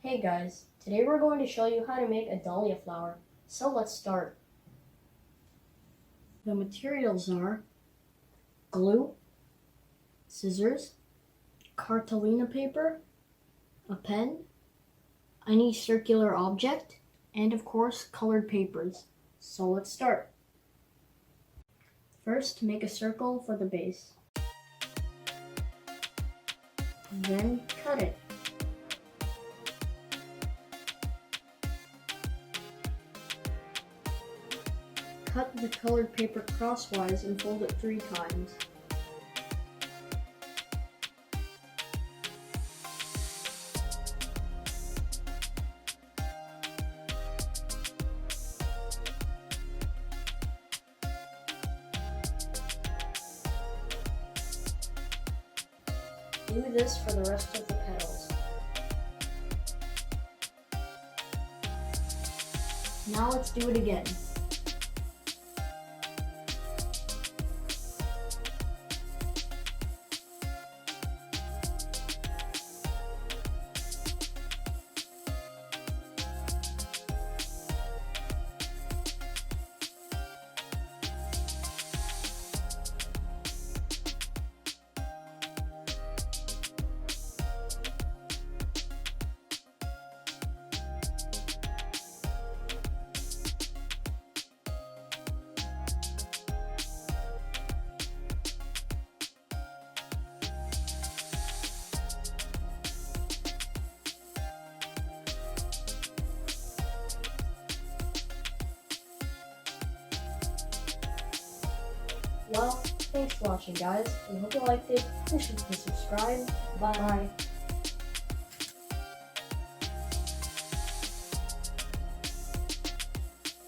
Hey guys, today we're going to show you how to make a dahlia flower. So let's start. The materials are glue, scissors, cartolina paper, a pen, any circular object, and of course colored papers. So let's start. First, make a circle for the base. Then cut it. Cut the colored paper crosswise and fold it 3 times. Do this for the rest of the petals. Now let's do it again. Well, thanks for watching guys, and hope you liked it. Be sure to subscribe. Bye.